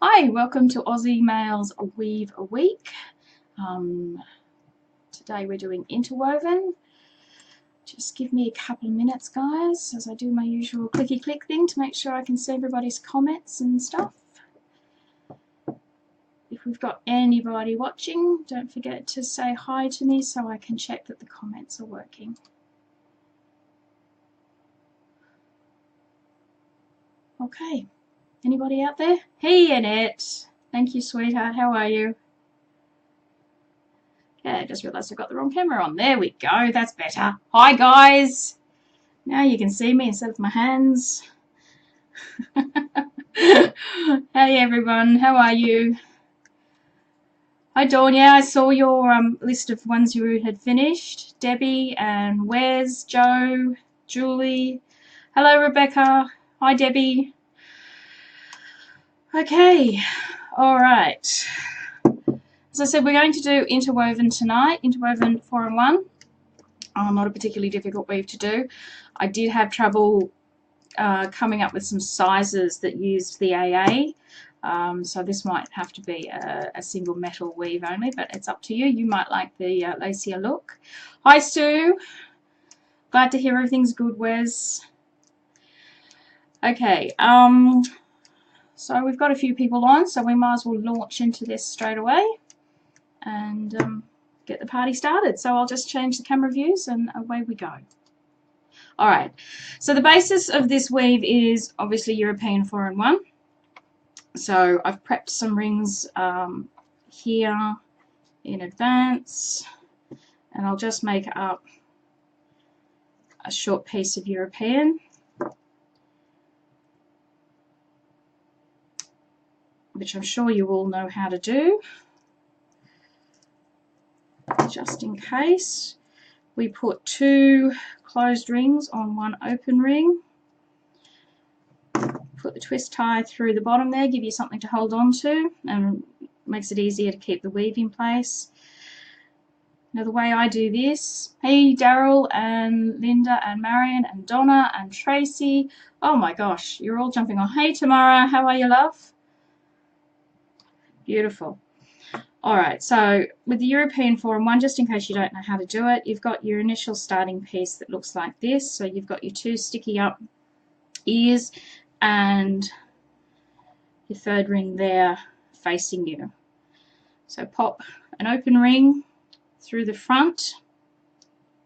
Hi, welcome to Aussie Maille's Weave a Week. Today we're doing Interwoven. Just give me a couple of minutes, guys, as I do my usual clicky click thing to make sure I can see everybody's comments and stuff. If we've got anybody watching, don't forget to say hi to me so I can check that the comments are working. Okay, anybody out there? Hey, Annette. Thank you, sweetheart. How are you? Yeah, I just realised I got the wrong camera on. There we go. That's better. Hi, guys. Now you can see me instead of my hands. Hey, everyone. How are you? Hi, Dawn. Yeah, I saw your list of ones you had finished. Debbie and Wes, Joe, Julie. Hello, Rebecca. Hi, Debbie. Okay. All right. As I said, we're going to do Interwoven tonight. Interwoven 4-in-1. Not a particularly difficult weave to do. I did have trouble coming up with some sizes that used the AA. So this might have to be a single metal weave only, but it's up to you. You might like the lacier look. Hi, Sue. Glad to hear everything's good, Wes. Okay, so we've got a few people on, so we might as well launch into this straight away and get the party started. So I'll just change the camera views and away we go. All right, so the basis of this weave is obviously European 4-in-1. So I've prepped some rings here in advance, and I'll just make up a short piece of European, which I'm sure you all know how to do. Just in case, we put 2 closed rings on 1 open ring. Put the twist tie through the bottom there, give you something to hold on to, and makes it easier to keep the weave in place. Now the way I do this, hey Daryl and Linda and Marion and Donna and Tracy, oh my gosh, you're all jumping on. Hey Tamara, how are you, love? Beautiful. All right, so with the European 4-in-1, just in case you don't know how to do it, you've got your initial starting piece that looks like this. So you've got your 2 sticky up ears and your 3rd ring there facing you. So pop an open ring through the front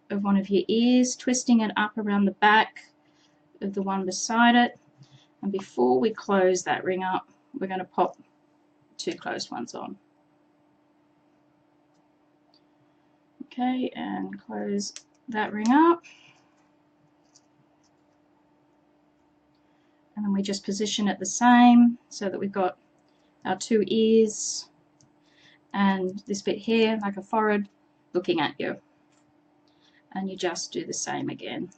of one of your ears, twisting it up around the back of the one beside it. And before we close that ring up, we're going to pop 2 closed ones on. Okay, and close that ring up. And then we just position it the same so that we've got our 2 ears and this bit here like a forehead looking at you. And you just do the same again.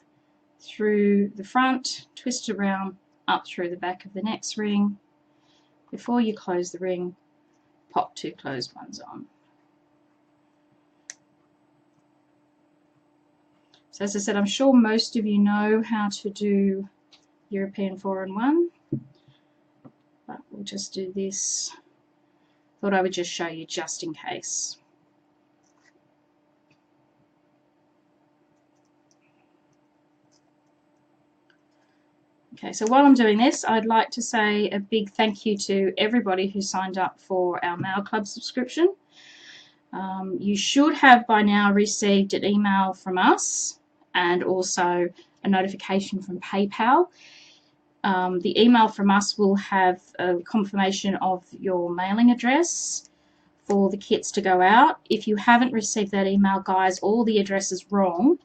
Through the front, twist around, up through the back of the next ring. Before you close the ring, pop 2 closed ones on. So as I said, I'm sure most of you know how to do European 4-in-1, but we'll just do this. Thought I would just show you just in case. Okay, so while I'm doing this, I'd like to say a big thank you to everybody who signed up for our Mail Club subscription. You should have by now received an email from us and also a notification from PayPal. The email from us will have a confirmation of your mailing address for the kits to go out. If you haven't received that email, guys, all the address is wrong.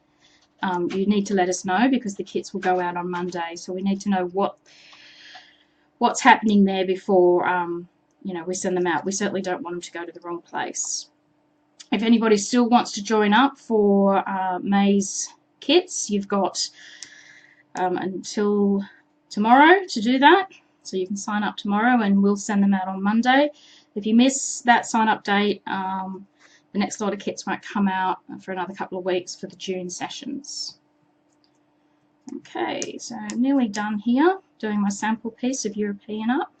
You need to let us know because the kits will go out on Monday. So we need to know what's happening there before you know, we send them out. We certainly don't want them to go to the wrong place. If anybody still wants to join up for May's kits, you've got until tomorrow to do that. So you can sign up tomorrow and we'll send them out on Monday. If you miss that sign up date, the next lot of kits won't come out for another couple of weeks for the June sessions. Okay, so I'm nearly done here doing my sample piece of European up.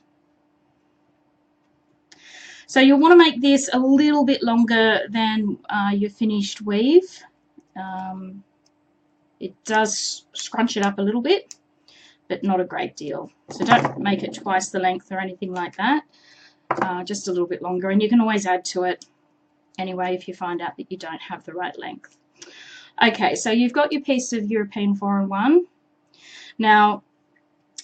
So you'll want to make this a little bit longer than your finished weave. It does scrunch it up a little bit, but not a great deal. So don't make it twice the length or anything like that. Just a little bit longer, and you can always add to it anyway if you find out that you don't have the right length. Okay, so you've got your piece of European 4-in-1. Now,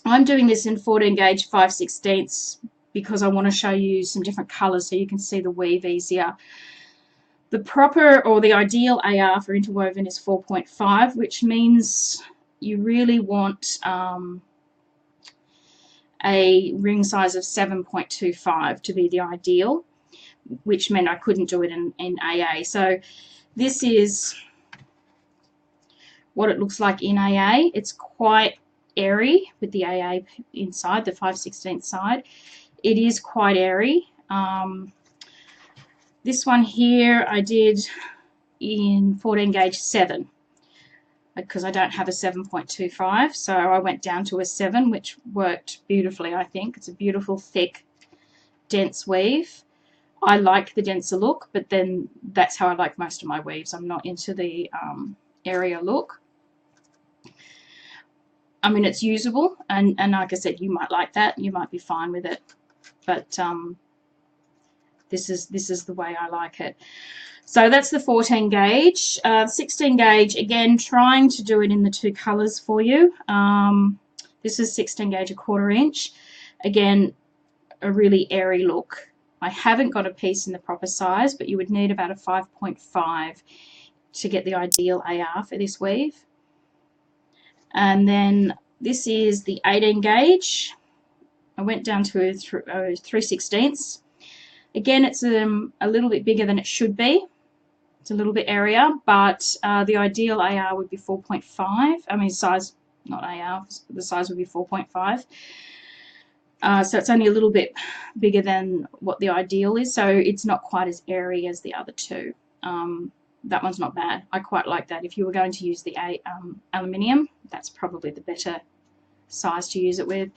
I'm doing this in 14 gauge 5/16 because I want to show you some different colours so you can see the weave easier. The proper or the ideal AR for interwoven is 4.5, which means you really want a ring size of 7.25 to be the ideal, which meant I couldn't do it in AA. So this is what it looks like in AA. It's quite airy with the AA inside, the 5/16 side. It is quite airy. This one here I did in 14 gauge 7 because I don't have a 7.25, so I went down to a 7, which worked beautifully, I think. It's a beautiful, thick, dense weave. I like the denser look, but then that's how I like most of my weaves. I'm not into the airier look. I mean, it's usable, and like I said, you might like that. You might be fine with it, but this is the way I like it. So that's the 14 gauge. 16 gauge, again, trying to do it in the 2 colours for you. This is 16 gauge 1/4 inch. Again, a really airy look. I haven't got a piece in the proper size, but you would need about a 5.5 to get the ideal AR for this weave. And then this is the 18 gauge. I went down to a 3/16. Again, it's a little bit bigger than it should be. It's a little bit airier, but the ideal AR would be 4.5. I mean, size, not AR, the size would be 4.5. So it's only a little bit bigger than what the ideal is, so it's not quite as airy as the other 2. That one's not bad. I quite like that. If you were going to use the aluminium, that's probably the better size to use it with.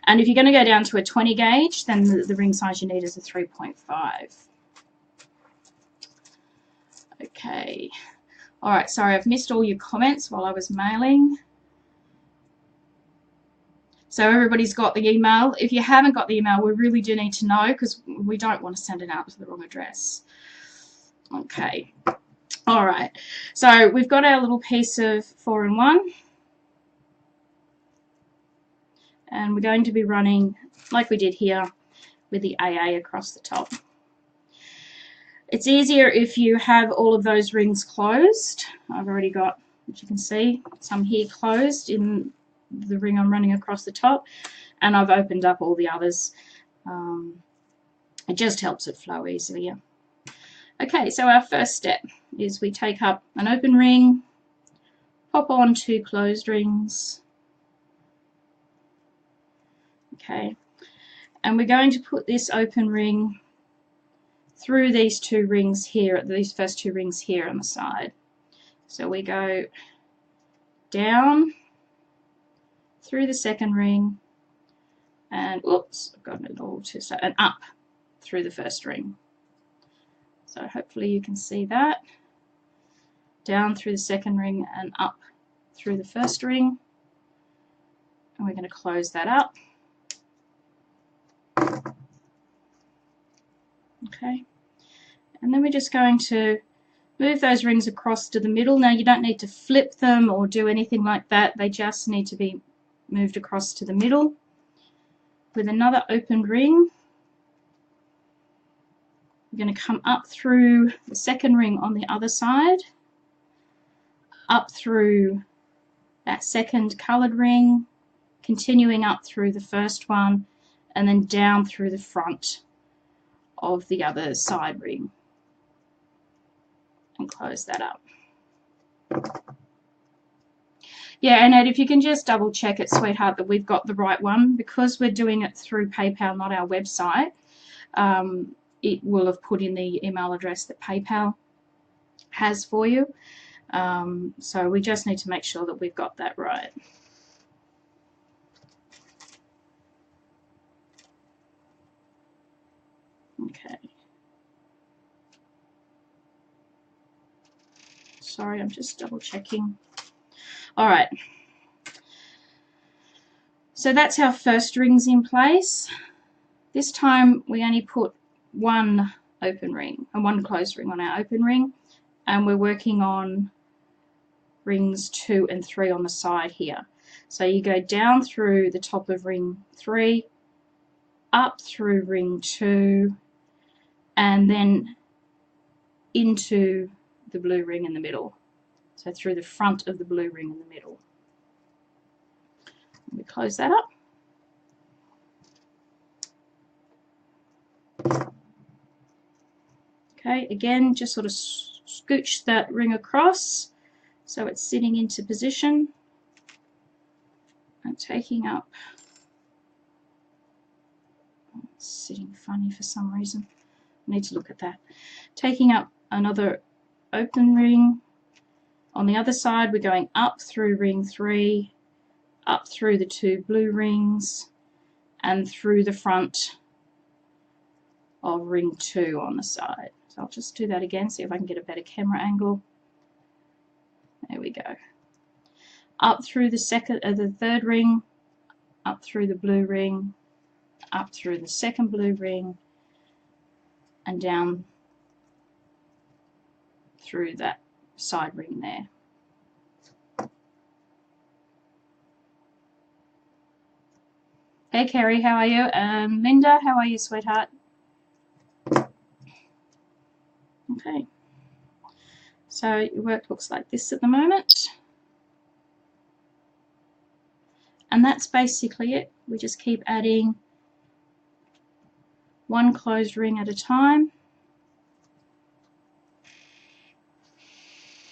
And if you're going to go down to a 20 gauge, then the ring size you need is a 3.5. Okay. All right, sorry, I've missed all your comments while I was mailing. So everybody's got the email. If you haven't got the email, we really do need to know because we don't want to send it out to the wrong address. Okay. All right. So we've got our little piece of 4-in-1. And we're going to be running, like we did here, with the AA across the top. It's easier if you have all of those rings closed. I've already got, as you can see, some here closed in the ring I'm running across the top, and I've opened up all the others. It just helps it flow easier. Okay, so our first step is we take up an open ring, pop on 2 closed rings. Okay, and we're going to put this open ring through these 2 rings here, these first 2 rings here on the side. So we go down through the second ring, and oops, I've got it all to and up through the first ring. So hopefully you can see that. Down through the second ring and up through the first ring. And we're going to close that up. Okay. And then we're just going to move those rings across to the middle. Now you don't need to flip them or do anything like that. They just need to be moved across to the middle with another open ring. We're going to come up through the second ring on the other side, up through that second coloured ring, continuing up through the first one, and then down through the front of the other side ring and close that up. Yeah, and Ed, if you can just double check it, sweetheart, that we've got the right one, because we're doing it through PayPal, not our website. It will have put in the email address that PayPal has for you. So we just need to make sure that we've got that right. Okay. Sorry, I'm just double checking. All right. So that's our first rings in place. This time we only put one open ring and one closed ring on our open ring, and we're working on rings 2 and 3 on the side here. So you go down through the top of ring 3, up through ring 2, and then into the blue ring in the middle. So through the front of the blue ring in the middle. We close that up. Okay, again, just sort of scooch that ring across so it's sitting into position and taking up. It's sitting funny for some reason. I need to look at that. Taking up another open ring. On the other side, we're going up through ring 3, up through the 2 blue rings, and through the front of ring 2 on the side. So I'll just do that again, see if I can get a better camera angle. There we go. Up through the third ring, up through the blue ring, up through the second blue ring, and down through that side ring there. Hey Kerry, how are you? Linda, how are you, sweetheart? Okay, so your work looks like this at the moment. And that's basically it. We just keep adding one closed ring at a time.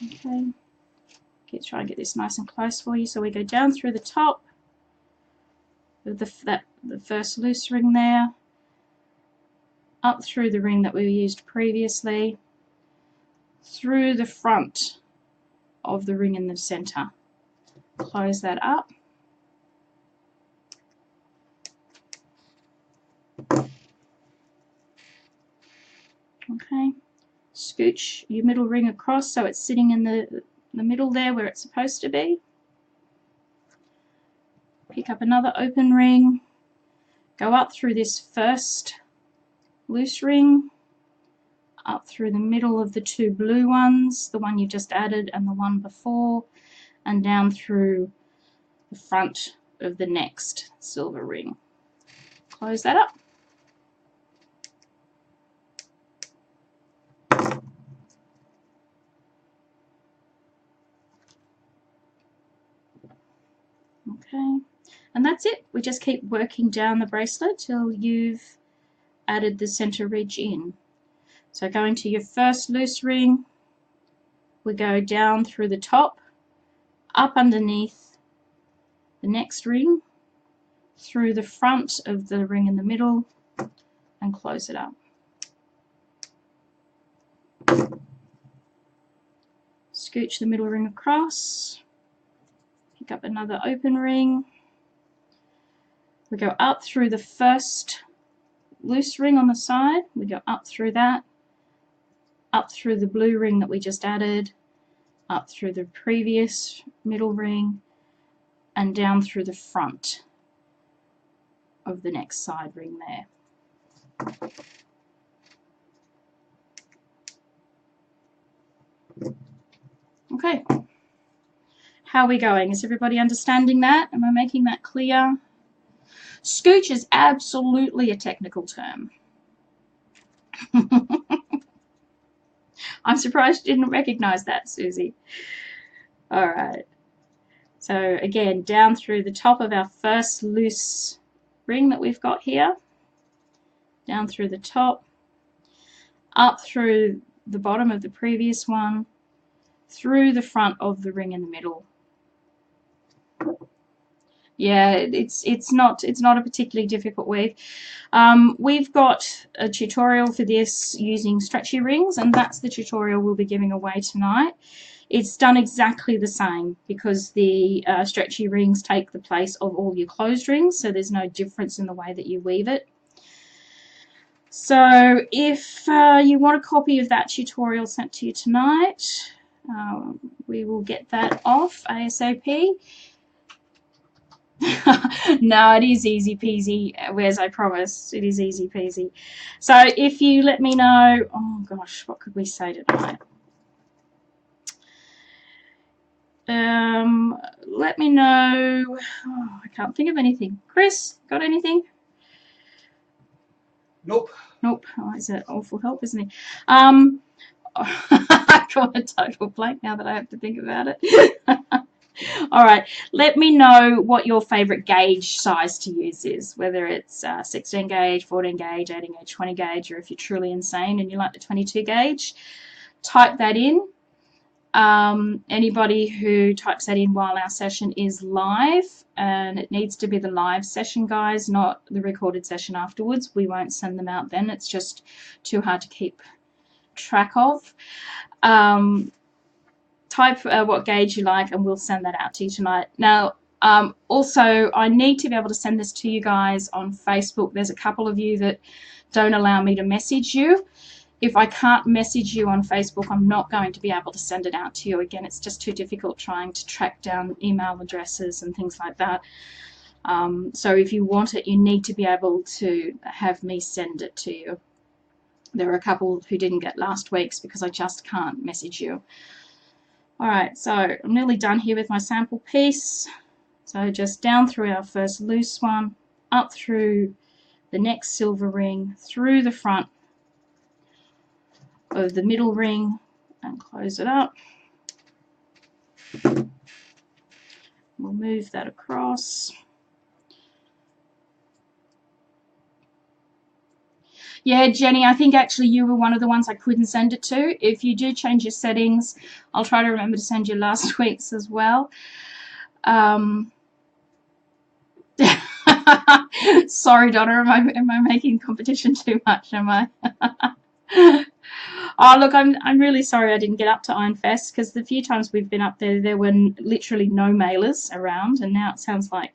Okay, try and get this nice and close for you. So we go down through the top of the first loose ring there, up through the ring that we used previously, through the front of the ring in the center. Close that up. Okay, scooch your middle ring across so it's sitting in the middle there where it's supposed to be. Pick up another open ring, go up through this first loose ring, up through the middle of the 2 blue ones, the one you just added and the one before, and down through the front of the next silver ring. Close that up. Okay, and that's it. We just keep working down the bracelet till you've added the center ridge in. So going to your first loose ring, we go down through the top, up underneath the next ring, through the front of the ring in the middle, and close it up. Scooch the middle ring across, pick up another open ring. We go up through the first loose ring on the side, we go up through that, up through the blue ring that we just added, up through the previous middle ring, and down through the front of the next side ring there. Okay, how are we going? Is everybody understanding that? Am I making that clear? Scooch is absolutely a technical term. I'm surprised you didn't recognize that, Susie. All right. So again, down through the top of our first loose ring that we've got here, down through the top, up through the bottom of the previous one, through the front of the ring in the middle. Yeah, it's not a particularly difficult weave. We've got a tutorial for this using stretchy rings, and that's the tutorial we'll be giving away tonight. It's done exactly the same because the stretchy rings take the place of all your closed rings, so there's no difference in the way that you weave it. So if you want a copy of that tutorial sent to you tonight, we will get that off ASAP. No, it is easy peasy, Wes, I promise. It is easy peasy. So if you let me know, oh gosh, what could we say tonight? Let me know. Oh, I can't think of anything. Chris, got anything? Nope. Nope. Oh, he's an awful help, isn't he? I've got a total blank now that I have to think about it. All right, let me know what your favorite gauge size to use is, whether it's 16 gauge, 14 gauge, 18 gauge, 20 gauge, or if you're truly insane and you like the 22 gauge, type that in. Anybody who types that in while our session is live, and it needs to be the live session, guys, not the recorded session afterwards. We won't send them out then. It's just too hard to keep track of. Type what gauge you like and we'll send that out to you tonight. Now, also, I need to be able to send this to you guys on Facebook. There's a couple of you that don't allow me to message you. If I can't message you on Facebook, I'm not going to be able to send it out to you. Again, it's just too difficult trying to track down email addresses and things like that. So if you want it, you need to be able to have me send it to you. There are a couple who didn't get last week's because I just can't message you. All right, so I'm nearly done here with my sample piece. So just down through our first loose one, up through the next silver ring, through the front of the middle ring, and close it up. We'll move that across. Yeah, Jenny, I think actually you were one of the ones I couldn't send it to. If you do change your settings, I'll try to remember to send you last week's as well. Sorry, Donna, am I making competition too much, am I? Oh, look, I'm really sorry I didn't get up to Iron Fest, because the few times we've been up there, there were literally no mailers around, and now it sounds like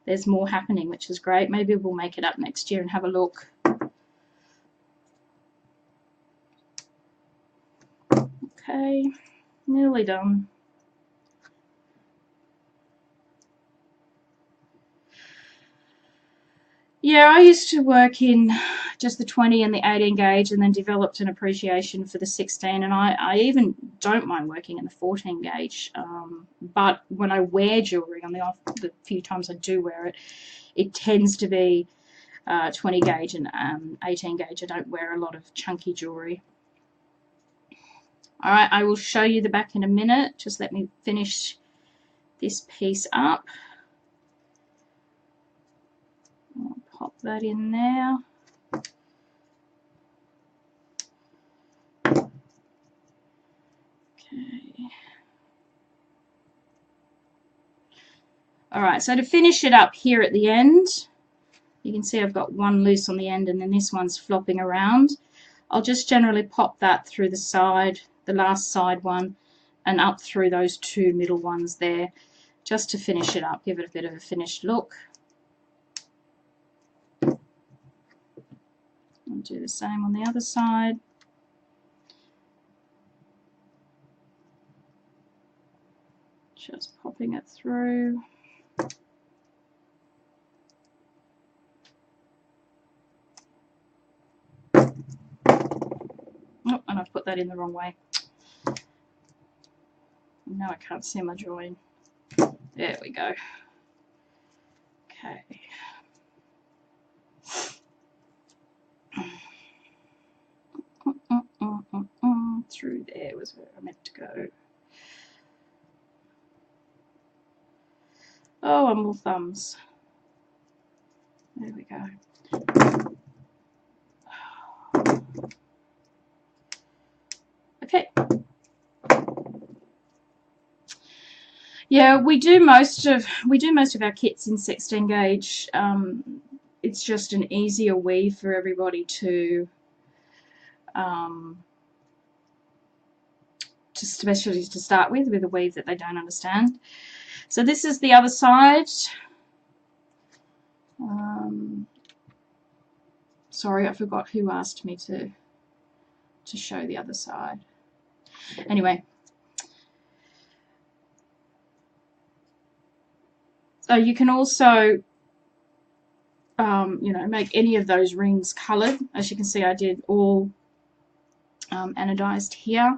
there's more happening, which is great. Maybe we'll make it up next year and have a look. Okay, nearly done. Yeah, I used to work in just the 20 and the 18 gauge, and then developed an appreciation for the 16, and I even don't mind working in the 14 gauge. But when I wear jewellery, on the few times I do wear it, it tends to be 20 gauge and 18 gauge. I don't wear a lot of chunky jewellery. All right, I will show you the back in a minute. Just let me finish this piece up. I'll pop that in there. Okay. All right, so to finish it up here at the end, you can see I've got one loose on the end and then this one's flopping around. I'll just generally pop that through the side, the last side one, and up through those two middle ones there, just to finish it up, give it a bit of a finished look. I'll do the same on the other side. Just popping it through. Oh, and I've put that in the wrong way. Now I can't see my drawing. There we go. Okay. Through there was where I meant to go. Oh, and more thumbs. There we go. Okay. Yeah, we do most of our kits in 16 gauge. It's just an easier weave for everybody to especially to start with a weave that they don't understand. So this is the other side. Sorry, I forgot who asked me to show the other side. Anyway, so you can also you know, make any of those rings coloured. As you can see, I did all anodized here.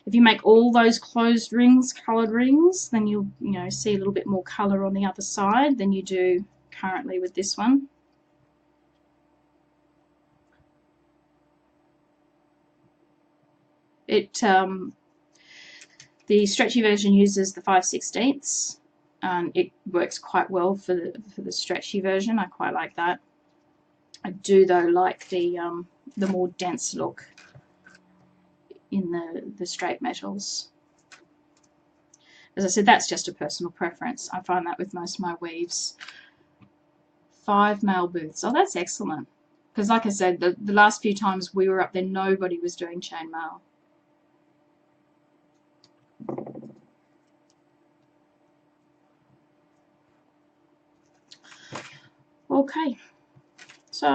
If you make all those closed rings coloured rings, then you'll, you know, see a little bit more colour on the other side than you do currently with this one. The stretchy version uses the 5/16, and it works quite well for the stretchy version. I quite like that. I do though like the more dense look in the straight metals. As I said, that's just a personal preference. I find that with most of my weaves. 5 mail booths. Oh, that's excellent. Because like I said, the last few times we were up there, nobody was doing chain mail. Okay, so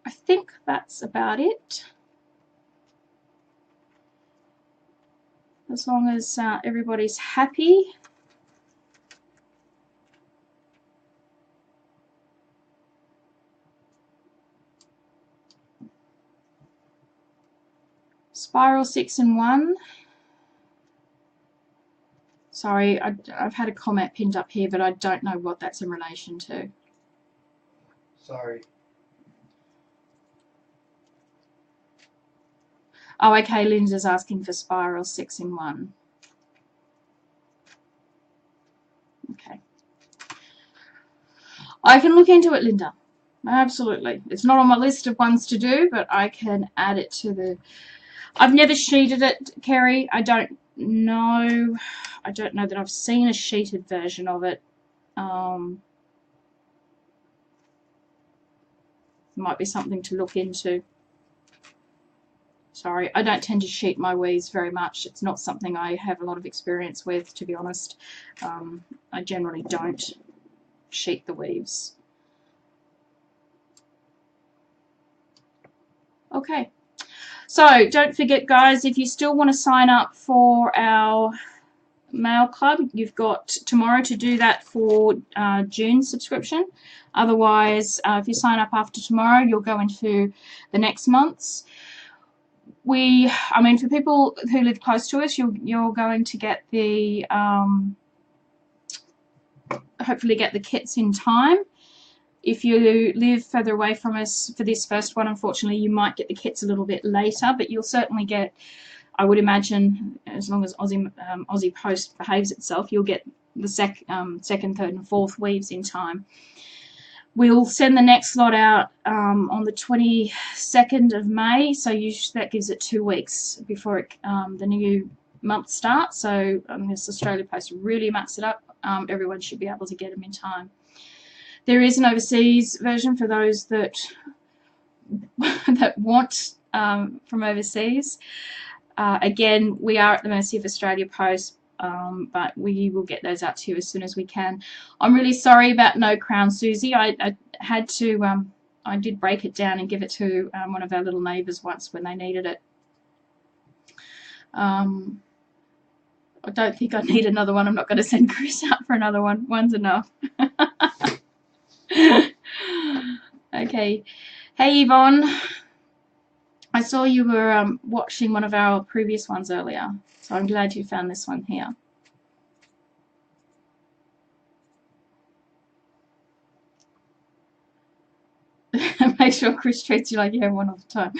I think that's about it. As long as everybody's happy. Spiral 6-in-1. Sorry, I've had a comment pinned up here, but I don't know what that's in relation to. Sorry. Oh, okay, Linda's asking for spiral 6-in-1. Okay. I can look into it, Linda. Absolutely. It's not on my list of ones to do, but I can add it to the... I've never sheeted it, Kerry. I don't know that I've seen a sheeted version of it. Might be something to look into. Sorry, I don't tend to sheet my weaves very much. It's not something I have a lot of experience with, to be honest. I generally don't sheet the weaves. Okay, so don't forget, guys, if you still want to sign up for our Mail Club, you've got tomorrow to do that for June's subscription. Otherwise, if you sign up after tomorrow, you'll go into the next month's. I mean, for people who live close to us, you're going to get the hopefully get the kits in time. If you live further away from us for this first one, unfortunately, you might get the kits a little bit later, but you'll certainly get, I would imagine, as long as Aussie Post behaves itself, you'll get the second, third, and fourth weaves in time. We'll send the next lot out on the 22nd of May, so that gives it 2 weeks before the new month starts. So this Australia Post really mucks it up. Everyone should be able to get them in time. There is an overseas version for those that want from overseas. Again, we are at the mercy of Australia Post, but we will get those out to you as soon as we can. I'm really sorry about no Crown Susie. I had to, I did break it down and give it to one of our little neighbours once when they needed it. I don't think I need another one. I'm not going to send Chris out for another one. One's enough. Okay. Hey, Yvonne. I saw you were watching one of our previous ones earlier, so I'm glad you found this one here. Make sure Chris treats you like you have one all the time.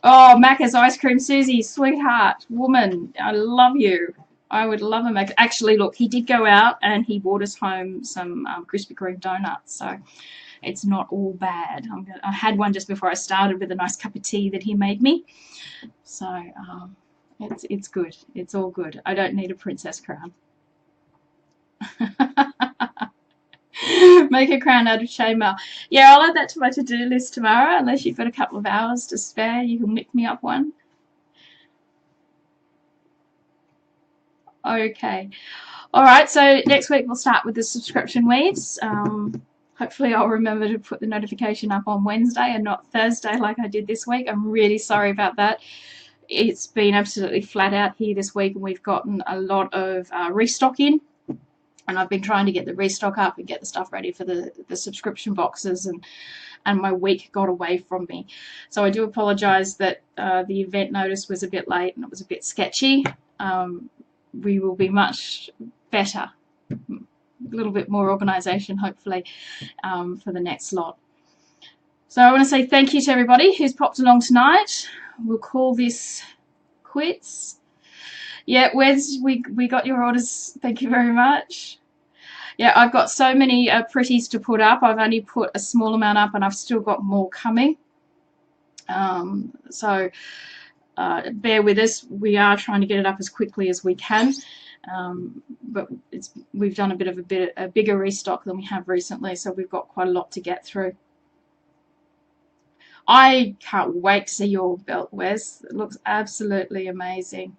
Oh, Macca's Ice Cream Susie, sweetheart, woman, I love you. I would love a Mac. Actually, look, he did go out and he brought us home some Krispy Kreme donuts, so it's not all bad. I had one just before I started with a nice cup of tea that he made me, so it's good. It's all good. I don't need a princess crown. Make a crown out of chainmail. Yeah, I'll add that to my to-do list tomorrow. Unless you've got a couple of hours to spare, you can whip me up one. Okay. All right, so next week we'll start with the subscription weaves. Hopefully I'll remember to put the notification up on Wednesday and not Thursday like I did this week. I'm really sorry about that. It's been absolutely flat out here this week, and we've gotten a lot of restock in, and I've been trying to get the restock up and get the stuff ready for the subscription boxes, and my week got away from me. So I do apologise that the event notice was a bit late and it was a bit sketchy. We will be much better, a little bit more organisation hopefully for the next lot. So I want to say thank you to everybody who's popped along tonight. We'll call this quits. Yeah, Wes, we got your orders. Thank you very much. Yeah, I've got so many pretties to put up. I've only put a small amount up, and I've still got more coming. So bear with us. We are trying to get it up as quickly as we can, but we've done a bigger restock than we have recently, so we've got quite a lot to get through. I can't wait to see your belt, Wes. It looks absolutely amazing.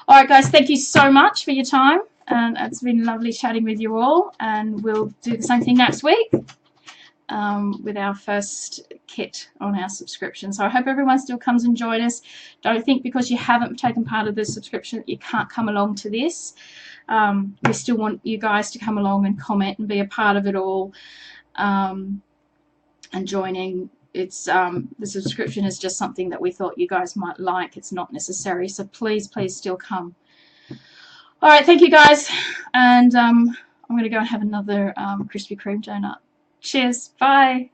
All right, guys, thank you so much for your time, and it's been lovely chatting with you all, and we'll do the same thing next week with our first kit on our subscription. So I hope everyone still comes and join us. Don't think because you haven't taken part of the subscription that you can't come along to this. We still want you guys to come along and comment and be a part of it all. And joining. It's the subscription is just something that we thought you guys might like. It's not necessary, so please still come. All right, thank you guys, and I'm going to go and have another Krispy Kreme donut. Cheers, bye.